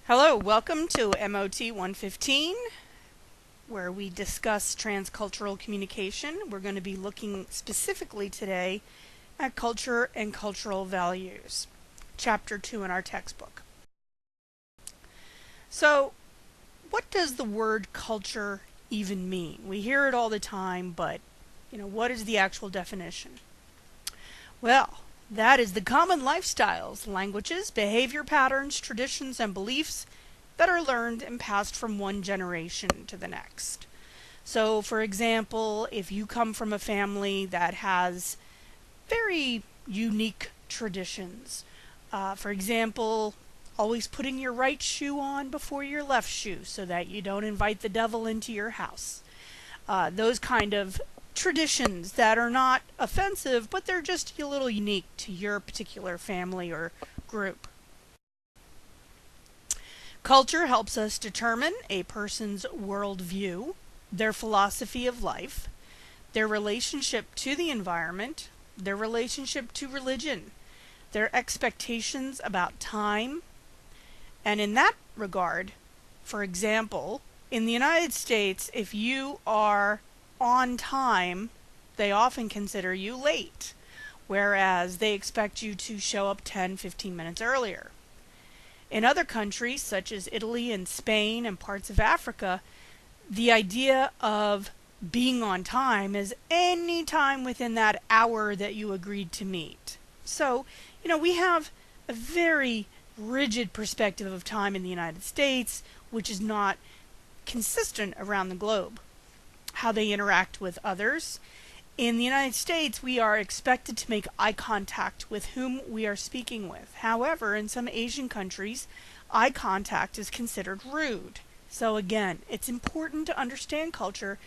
Hello, welcome to MOT 115, where we discuss transcultural communication. We're going to be looking specifically today at culture and cultural values, Chapter 2 in our textbook. So, what does the word culture even mean? We hear it all the time, but, what is the actual definition? Well, that is the common lifestyles, languages, behavior patterns, traditions, and beliefs that are learned and passed from one generation to the next. So, for example, if you come from a family that has very unique traditions, for example, always putting your right shoe on before your left shoe so that you don't invite the devil into your house. Those kind of traditions that are not offensive, but they're just a little unique to your particular family or group. Culture helps us determine a person's worldview, their philosophy of life, their relationship to the environment, their relationship to religion, their expectations about time, and in that regard, for example, in the United States, if you are on time, they often consider you late, whereas they expect you to show up 10-15 minutes earlier. In other countries, such as Italy and Spain and parts of Africa, the idea of being on time is any time within that hour that you agreed to meet. So, we have a very rigid perspective of time in the United States, which is not consistent around the globe. How they interact with others. In the United States, we are expected to make eye contact with whom we are speaking with. However, in some Asian countries, eye contact is considered rude. So again, it's important to understand culture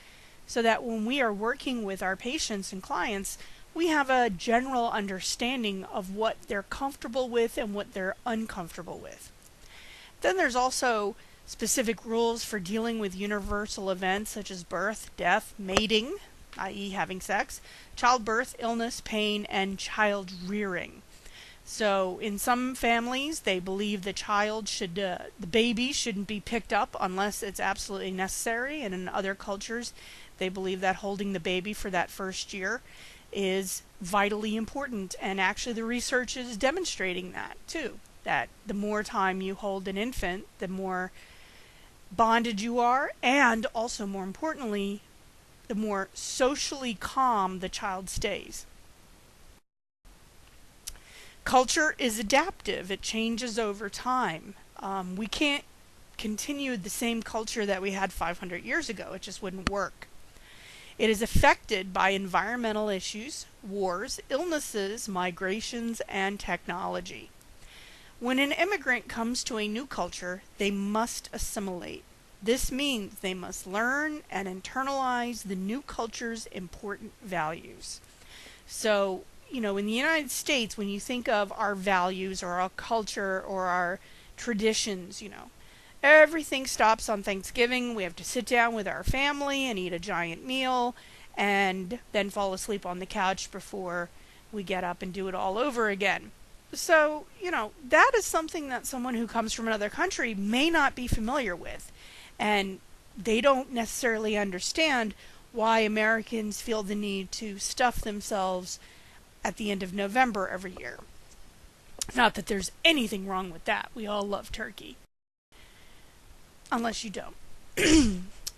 so that when we are working with our patients and clients, we have a general understanding of what they're comfortable with and what they're uncomfortable with. Then there's also specific rules for dealing with universal events such as birth, death, mating, i.e. having sex, childbirth, illness, pain, and child rearing. So in some families, they believe the baby shouldn't be picked up unless it's absolutely necessary, and in other cultures, they believe that holding the baby for that first year is vitally important, and actually the research is demonstrating that too, that the more time you hold an infant, the more bonded you are, and also more importantly, the more socially calm the child stays. Culture is adaptive. It changes over time. We can't continue the same culture that we had 500 years ago. It just wouldn't work. It is affected by environmental issues, wars, illnesses, migrations, and technology. When an immigrant comes to a new culture, they must assimilate. This means they must learn and internalize the new culture's important values. So, in the United States, when you think of our values or our culture or our traditions, everything stops on Thanksgiving. We have to sit down with our family and eat a giant meal and then fall asleep on the couch before we get up and do it all over again. So, that is something that someone who comes from another country may not be familiar with. And they don't necessarily understand why Americans feel the need to stuff themselves at the end of November every year. Not that there's anything wrong with that. We all love turkey. Unless you don't.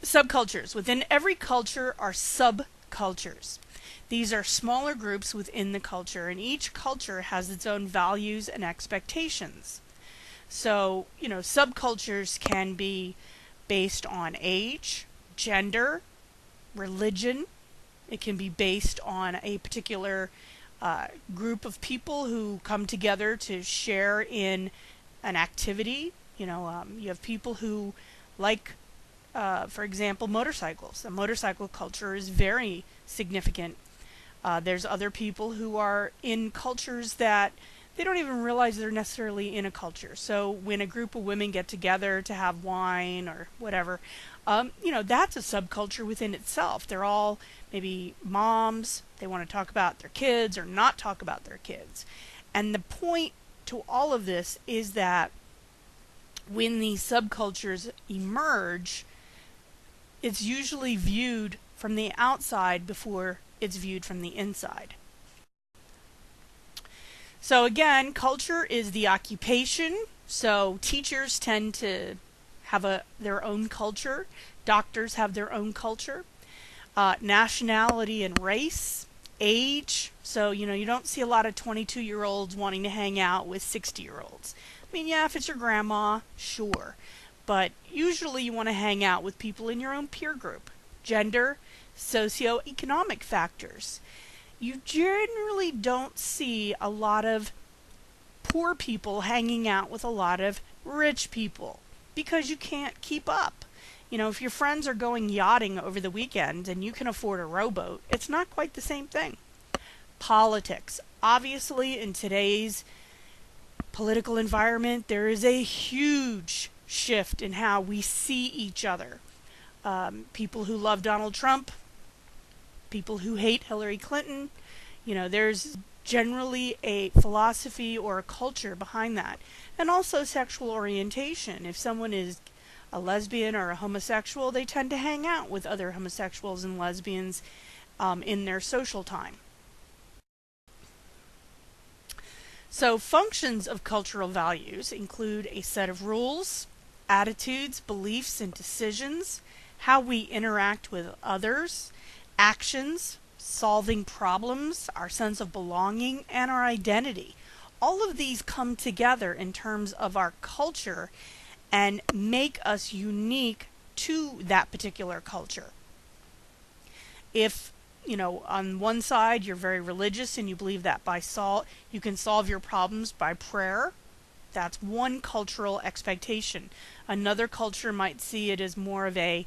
Subcultures. Within every culture are subcultures. These are smaller groups within the culture, and each culture has its own values and expectations. So, subcultures can be based on age, gender, religion. It can be based on a particular group of people who come together to share in an activity. You have people who like, for example, motorcycles. The motorcycle culture is very significant. There's other people who are in cultures that they don't even realize they're necessarily in a culture. So when a group of women get together to have wine or whatever, that's a subculture within itself. They're all maybe moms. They want to talk about their kids or not talk about their kids. And the point to all of this is that when these subcultures emerge, it's usually viewed from the outside before it's viewed from the inside. So again, culture is the occupation. So teachers tend to have their own culture. Doctors have their own culture. Nationality and race, age. So, you don't see a lot of 22-year-olds wanting to hang out with 60-year-olds. I mean, yeah, if it's your grandma, sure. But usually you want to hang out with people in your own peer group. Gender, socioeconomic factors. You generally don't see a lot of poor people hanging out with a lot of rich people because you can't keep up. If your friends are going yachting over the weekend and you can afford a rowboat, it's not quite the same thing. Politics. Obviously, in today's political environment, there is a huge shift in how we see each other. People who love Donald Trump, people who hate Hillary Clinton, there's generally a philosophy or a culture behind that. And also sexual orientation. If someone is a lesbian or a homosexual, they tend to hang out with other homosexuals and lesbians in their social time. So functions of cultural values include a set of rules, attitudes, beliefs, and decisions, how we interact with others, actions, solving problems, our sense of belonging, and our identity. All of these come together in terms of our culture and make us unique to that particular culture. If, on one side you're very religious and you believe that you can solve your problems by prayer, that's one cultural expectation. Another culture might see it as more of a,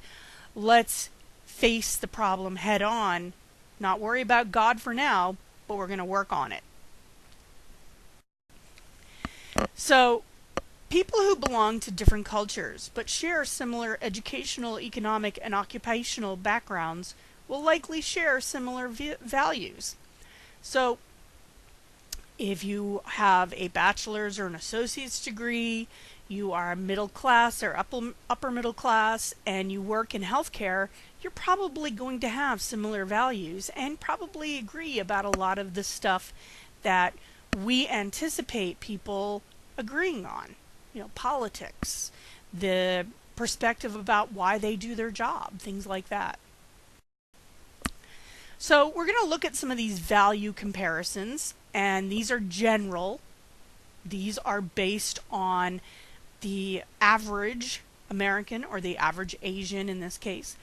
let's face the problem head on, not worry about God for now, but we're going to work on it. So, people who belong to different cultures but share similar educational, economic, and occupational backgrounds will likely share similar values. So, if you have a bachelor's or an associate's degree, you are middle class or upper middle class, and you work in healthcare, you're probably going to have similar values and probably agree about a lot of the stuff that we anticipate people agreeing on. Politics, the perspective about why they do their job, things like that. So we're going to look at some of these value comparisons, and these are general. These are based on the average American or the average Asian in this case.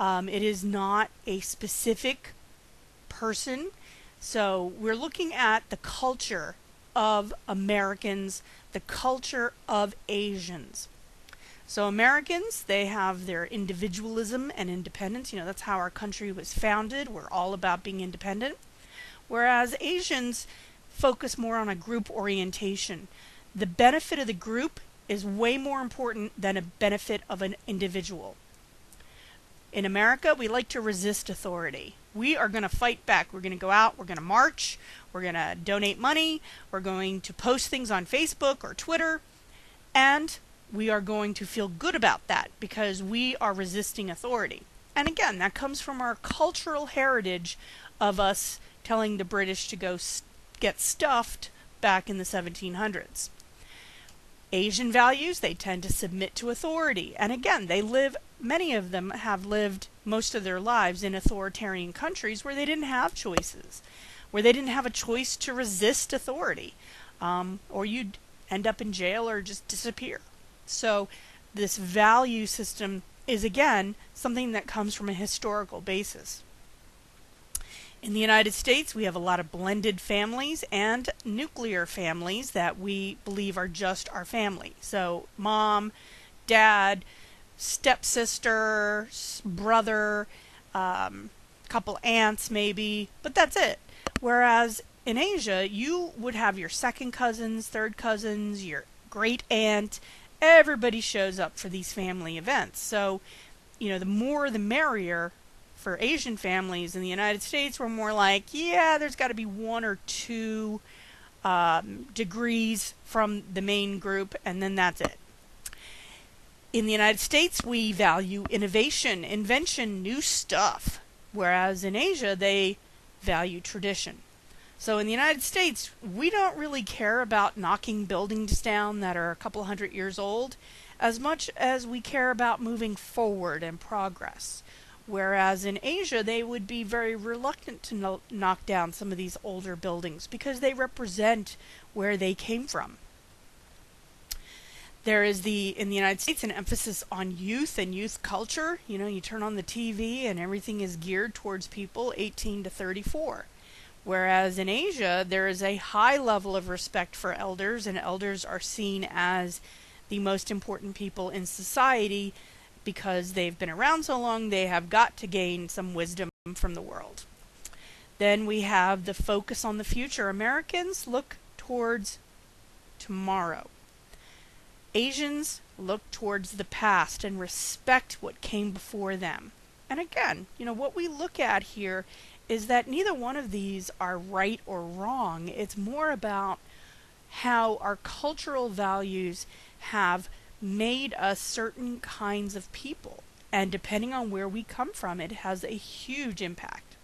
It is not a specific person. So we're looking at the culture of Americans, the culture of Asians. So Americans, they have their individualism and independence. That's how our country was founded. We're all about being independent. Whereas Asians focus more on a group orientation. The benefit of the group is way more important than a benefit of an individual. In America, we like to resist authority. We are going to fight back. We're going to go out, we're going to march, we're going to donate money, we're going to post things on Facebook or Twitter, and we are going to feel good about that because we are resisting authority. And again, that comes from our cultural heritage of us telling the British to go get stuffed back in the 1700s. Asian values, they tend to submit to authority. And again, many of them have lived most of their lives in authoritarian countries where they didn't have choices, where they didn't have a choice to resist authority, or you'd end up in jail or just disappear. So this value system is, again, something that comes from a historical basis. In the United States, we have a lot of blended families and nuclear families that we believe are just our family. So mom, dad, stepsister, brother, couple aunts maybe, but that's it. Whereas in Asia, you would have your second cousins, third cousins, your great aunt. Everybody shows up for these family events. So, the more the merrier. For Asian families in the United States, we're more like, yeah, there's got to be one or two degrees from the main group, and then that's it. In the United States, we value innovation, invention, new stuff, whereas in Asia, they value tradition. So in the United States, we don't really care about knocking buildings down that are a couple hundred years old as much as we care about moving forward and progress. Whereas in Asia, they would be very reluctant to knock down some of these older buildings because they represent where they came from. There is in the United States, an emphasis on youth and youth culture. You know, you turn on the TV and everything is geared towards people 18 to 34. Whereas in Asia, there is a high level of respect for elders, and elders are seen as the most important people in society because they've been around so long, they have got to gain some wisdom from the world. Then we have the focus on the future. Americans look towards tomorrow. Asians look towards the past and respect what came before them. And again, you know, what we look at here is that neither one of these are right or wrong. It's more about how our cultural values have made us certain kinds of people. And depending on where we come from, it has a huge impact.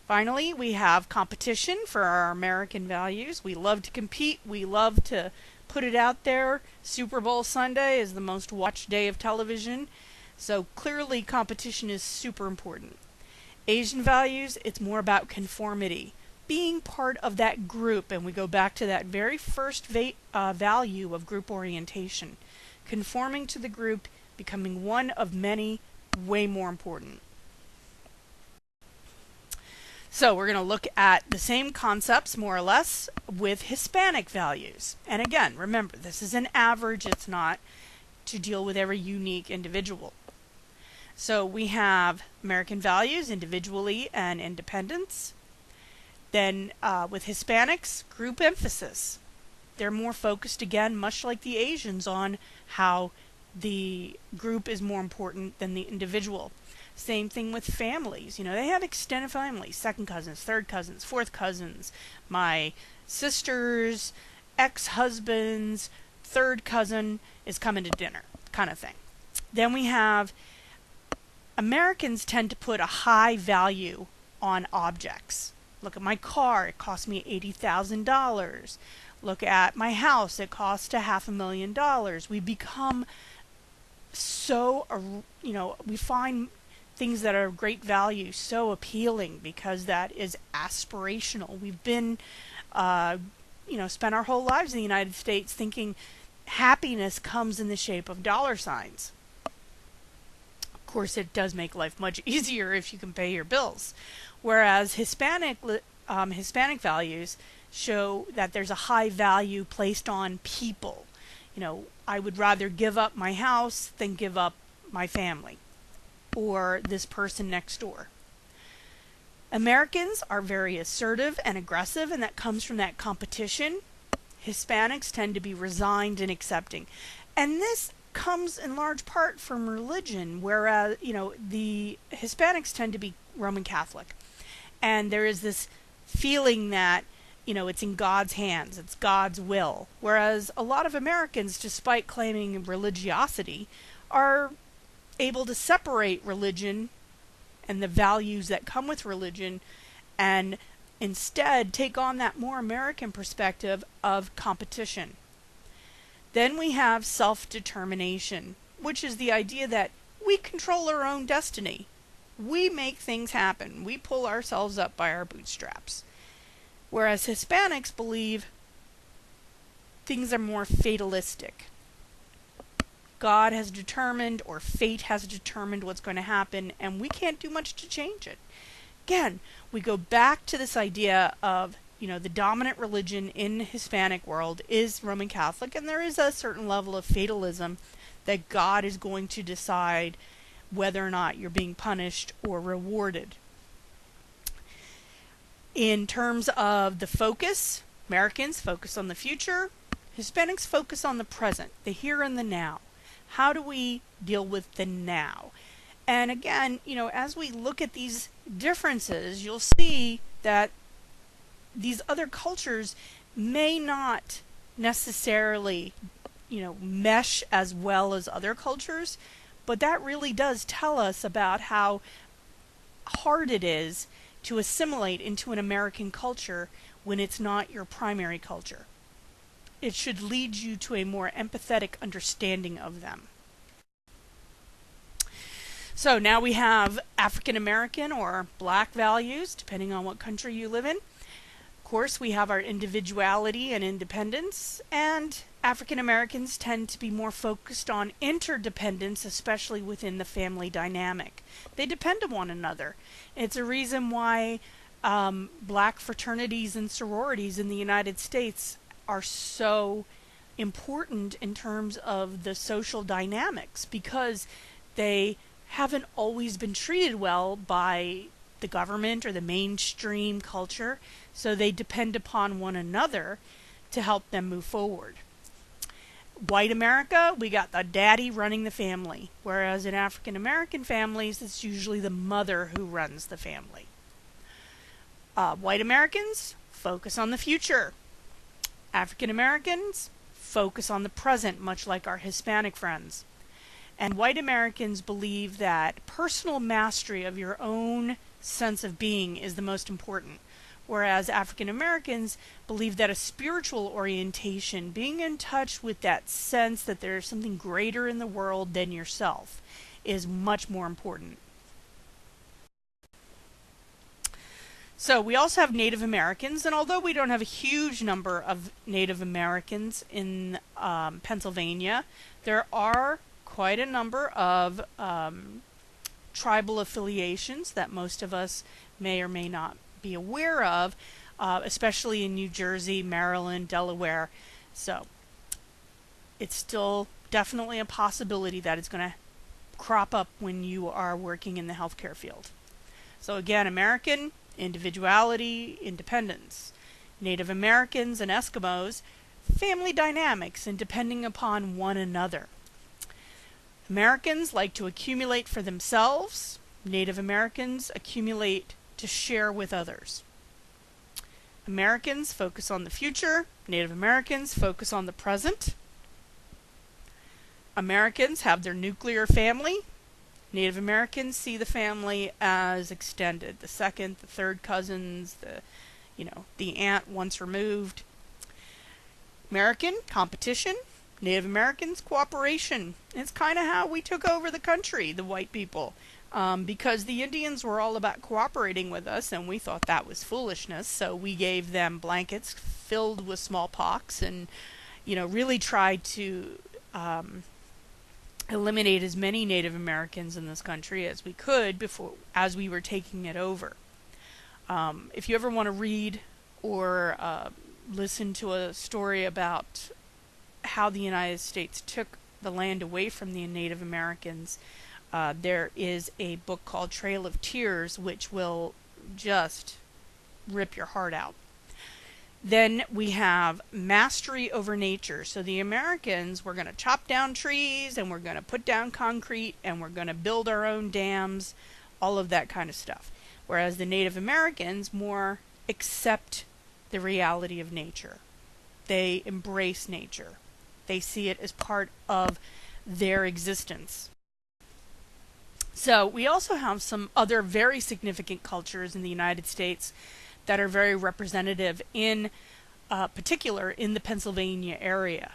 Finally, we have competition for our American values. We love to compete. We love to put it out there. Super Bowl Sunday is the most watched day of television. So clearly competition is super important. Asian values, it's more about conformity, being part of that group, and we go back to that very first value of group orientation. Conforming to the group, becoming one of many, way more important. So we're going to look at the same concepts, more or less, with Hispanic values. And again, remember, this is an average. It's not to deal with every unique individual. So we have American values, individually and independence. Then with Hispanics, group emphasis. They're more focused, again, much like the Asians, on how the group is more important than the individual. Same thing with families. You know, they have extended families, second cousins, third cousins, fourth cousins, my sister's ex-husband's third cousin is coming to dinner, kind of thing. Then we have Americans tend to put a high value on objects. Look at my car, it cost me $80,000. Look at my house, it cost $500,000. We become so, you know, we find things that are of great value so appealing because that is aspirational. We've been, spent our whole lives in the United States thinking happiness comes in the shape of dollar signs. Of course, it does make life much easier if you can pay your bills. Whereas Hispanic values show that there's a high value placed on people. You know, I would rather give up my house than give up my family or this person next door. Americans are very assertive and aggressive, and that comes from that competition. Hispanics tend to be resigned and accepting. And this comes in large part from religion, whereas, you know, the Hispanics tend to be Roman Catholic. And there is this feeling that, you know, it's in God's hands, it's God's will. Whereas a lot of Americans, despite claiming religiosity, are able to separate religion and the values that come with religion and instead take on that more American perspective of competition. Then we have self-determination, which is the idea that we control our own destiny. We make things happen. We pull ourselves up by our bootstraps. Whereas Hispanics believe things are more fatalistic. God has determined, or fate has determined what's going to happen, and we can't do much to change it. Again, we go back to this idea of, you know, the dominant religion in the Hispanic world is Roman Catholic, and there is a certain level of fatalism that God is going to decide whether or not you're being punished or rewarded. In terms of the focus, Americans focus on the future, Hispanics focus on the present, the here and the now. How do we deal with the now? And again, you know, as we look at these differences, you'll see that these other cultures may not necessarily mesh as well as other cultures, but that really does tell us about how hard it is to assimilate into an American culture when it's not your primary culture. It should lead you to a more empathetic understanding of them. So now we have African American or Black values, depending on what country you live in. Of course, we have our individuality and independence, and African Americans tend to be more focused on interdependence, especially within the family dynamic. They depend on one another. It's a reason why Black fraternities and sororities in the United States are so important in terms of the social dynamics, because they haven't always been treated well by the government or the mainstream culture, so they depend upon one another to help them move forward. White America, we got the daddy running the family, whereas in African American families, it's usually the mother who runs the family. White Americans focus on the future. African Americans focus on the present, much like our Hispanic friends. And white Americans believe that personal mastery of your own sense of being is the most important, whereas African Americans believe that a spiritual orientation, being in touch with that sense that there's something greater in the world than yourself, is much more important. So we also have Native Americans, and although we don't have a huge number of Native Americans in Pennsylvania, there are quite a number of tribal affiliations that most of us may or may not be aware of, especially in New Jersey, Maryland, Delaware. So it's still definitely a possibility that it's going to crop up when you are working in the healthcare field. So again, American, individuality, independence. Native Americans and Eskimos, family dynamics and depending upon one another. Americans like to accumulate for themselves. Native Americans accumulate to share with others. Americans focus on the future. Native Americans focus on the present. Americans have their nuclear family. Native Americans see the family as extended. The second, the third cousins, the aunt once removed. American, competition. Native Americans, cooperation. It's kind of how we took over the country, the white people, because the Indians were all about cooperating with us, and we thought that was foolishness, so we gave them blankets filled with smallpox and, really tried to eliminate as many Native Americans in this country as we could as we were taking it over. If you ever want to read or listen to a story about how the United States took the land away from the Native Americans, there is a book called Trail of Tears, which will just rip your heart out. Then we have mastery over nature. So the Americans, we're going to chop down trees, and we're going to put down concrete, and we're going to build our own dams, all of that kind of stuff. Whereas the Native Americans more accept the reality of nature. They embrace nature. They see it as part of their existence. So we also have some other very significant cultures in the United States that are very representative in particular in the Pennsylvania area.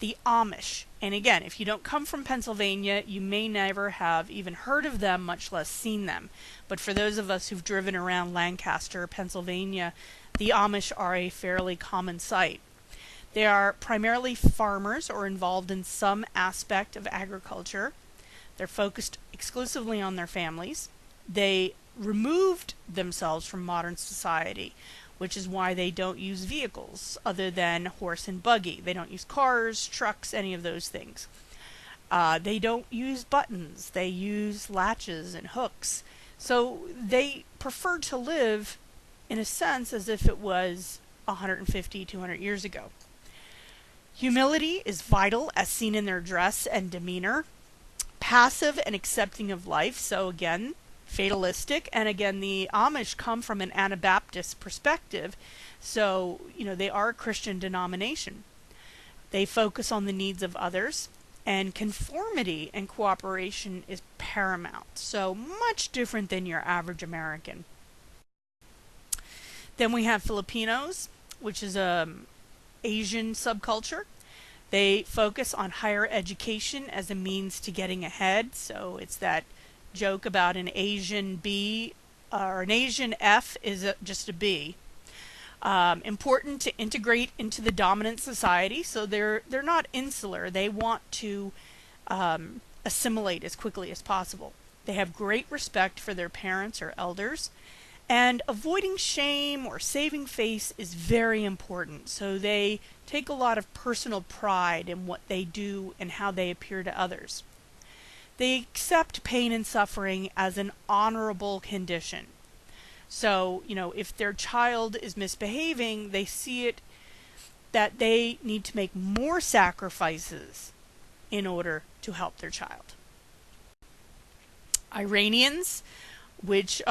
The Amish. And again, if you don't come from Pennsylvania, you may never have even heard of them, much less seen them. But for those of us who've driven around Lancaster, Pennsylvania, the Amish are a fairly common sight. They are primarily farmers or involved in some aspect of agriculture. They're focused exclusively on their families. They removed themselves from modern society, which is why they don't use vehicles other than horse and buggy. They don't use cars, trucks, any of those things. They don't use buttons. They use latches and hooks. So they prefer to live, in a sense, as if it was 150, 200 years ago. Humility is vital, as seen in their dress and demeanor. Passive and accepting of life. So again, fatalistic. And again, the Amish come from an Anabaptist perspective. So, they are a Christian denomination. They focus on the needs of others, and conformity and cooperation is paramount. So much different than your average American. Then we have Filipinos, which is a Asian subculture. They focus on higher education as a means to getting ahead. So it's that joke about an Asian B or an Asian F is just a B. Important to integrate into the dominant society, so they're not insular. They want to assimilate as quickly as possible. They have great respect for their parents or elders, and avoiding shame or saving face is very important. So they take a lot of personal pride in what they do and how they appear to others. They accept pain and suffering as an honorable condition. So, if their child is misbehaving, they see it that they need to make more sacrifices in order to help their child. Iranians, which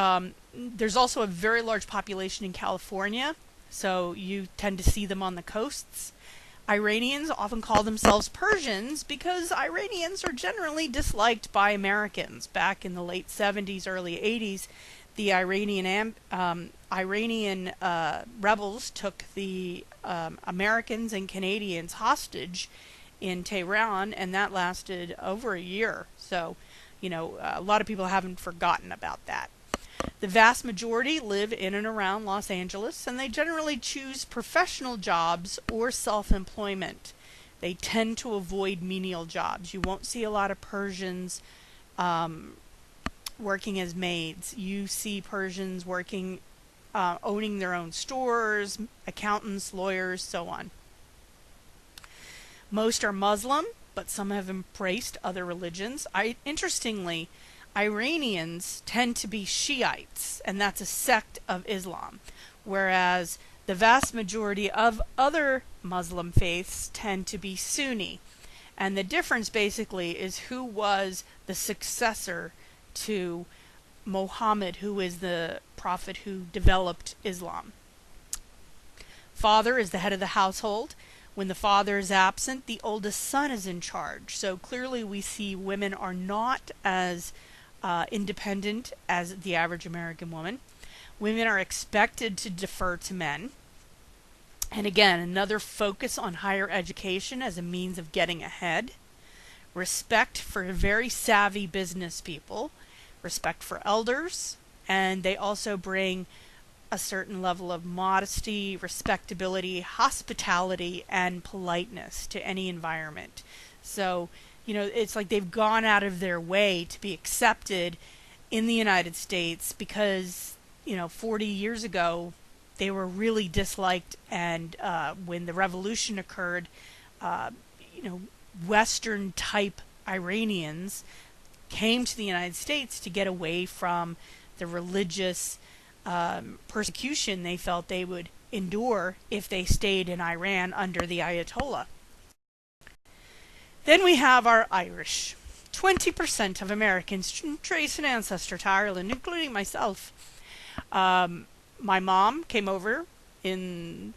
there's also a very large population in California, so you tend to see them on the coasts. Iranians often call themselves Persians because Iranians are generally disliked by Americans. Back in the late 70s, early 80s, the Iranian rebels took the Americans and Canadians hostage in Tehran, and that lasted over a year. So, a lot of people haven't forgotten about that. The vast majority live in and around Los Angeles, and they generally choose professional jobs or self-employment. They tend to avoid menial jobs. You won't see a lot of Persians working as maids. You see Persians working, owning their own stores, accountants, lawyers, so on. Most are Muslim, but some have embraced other religions. Interestingly, Iranians tend to be Shiites, and that's a sect of Islam, whereas the vast majority of other Muslim faiths tend to be Sunni. And the difference basically is who was the successor to Muhammad, who is the prophet who developed Islam. Father is the head of the household. When the father is absent, the oldest son is in charge. So clearly we see women are not as independent as the average American woman. Women are expected to defer to men. And again, another focus on higher education as a means of getting ahead. Respect for very savvy business people. Respect for elders. And they also bring a certain level of modesty, respectability, hospitality, and politeness to any environment. So, it's like they've gone out of their way to be accepted in the United States because, 40 years ago, they were really disliked. And when the revolution occurred, Western type Iranians came to the United States to get away from the religious persecution they felt they would endure if they stayed in Iran under the Ayatollah. Then we have our Irish. 20% of Americans trace an ancestor to Ireland, including myself. My mom came over in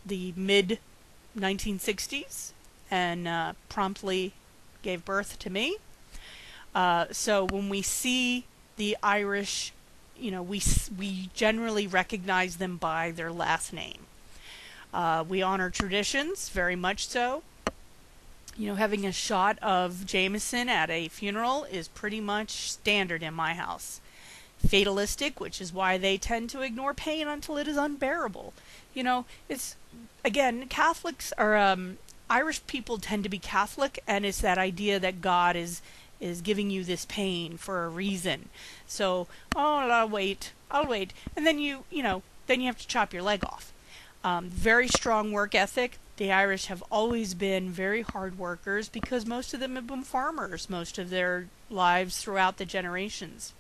the mid-1960s and promptly gave birth to me. So when we see the Irish, we generally recognize them by their last name. We honor traditions, very much so. Having a shot of Jameson at a funeral is pretty much standard in my house. Fatalistic, which is why they tend to ignore pain until it is unbearable. It's, again, Catholics or Irish people tend to be Catholic, and it's that idea that God is giving you this pain for a reason. So, I'll wait, and then you have to chop your leg off. Very strong work ethic. The Irish have always been very hard workers because most of them have been farmers most of their lives throughout the generations.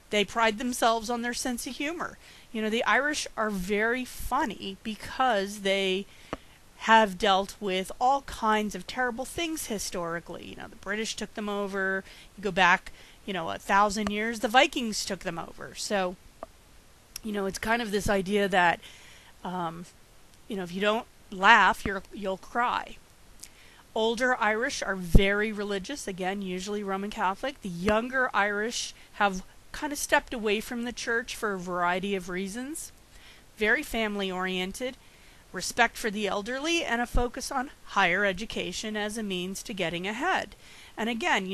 They pride themselves on their sense of humor. The Irish are very funny because they have dealt with all kinds of terrible things historically. The British took them over. You go back, 1,000 years, the Vikings took them over. So, it's kind of this idea that, if you don't laugh, you'll cry. Older Irish are very religious, again, usually Roman Catholic. The younger Irish have kind of stepped away from the church for a variety of reasons. Very family oriented, respect for the elderly, and a focus on higher education as a means to getting ahead. And again,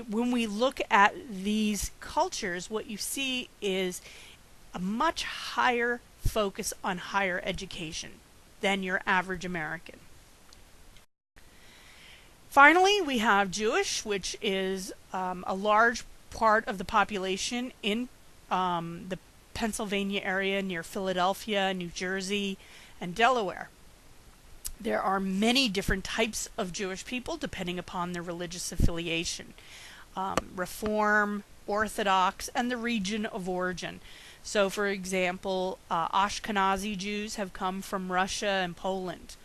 when we look at these cultures, what you see is a much higher focus on higher education than your average American. Finally, we have Jewish, which is a large part of the population in the Pennsylvania area near Philadelphia, New Jersey, and Delaware. There are many different types of Jewish people depending upon their religious affiliation. Reform, Orthodox, and the region of origin. So, for example, Ashkenazi Jews have come from Russia and Poland.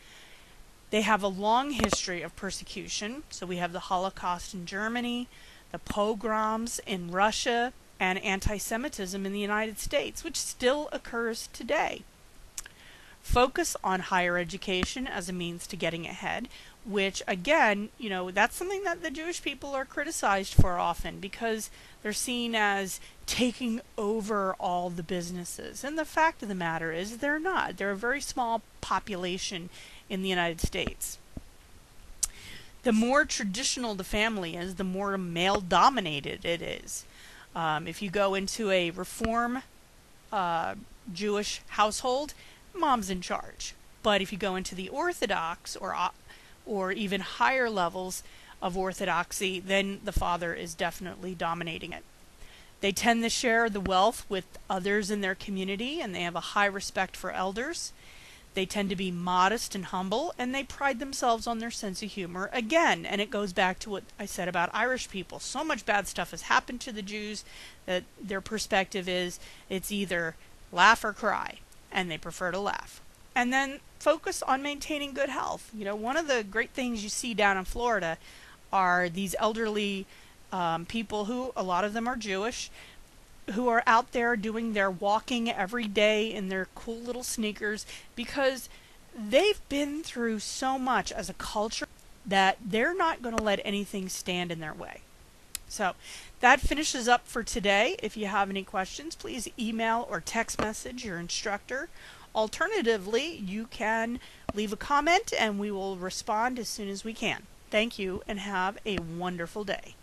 They have a long history of persecution. So we have the Holocaust in Germany, the pogroms in Russia, and anti-Semitism in the United States, which still occurs today. Focus on higher education as a means to getting ahead, which again, that's something that the Jewish people are criticized for often because they're seen as taking over all the businesses. And the fact of the matter is they're not. They're a very small population in the United States. The more traditional the family is, the more male-dominated it is. If you go into a Reform Jewish household, mom's in charge. But if you go into the Orthodox or even higher levels of Orthodoxy, then the father is definitely dominating it. They tend to share the wealth with others in their community, and they have a high respect for elders. They tend to be modest and humble, and they pride themselves on their sense of humor again. And it goes back to what I said about Irish people. So much bad stuff has happened to the Jews that their perspective is it's either laugh or cry, and they prefer to laugh. And then focus on maintaining good health. One of the great things you see down in Florida are these elderly people who, a lot of them are Jewish, who are out there doing their walking every day in their cool little sneakers because they've been through so much as a culture that they're not going to let anything stand in their way. So that finishes up for today. If you have any questions, please email or text message your instructor. Alternatively, you can leave a comment and we will respond as soon as we can. Thank you and have a wonderful day.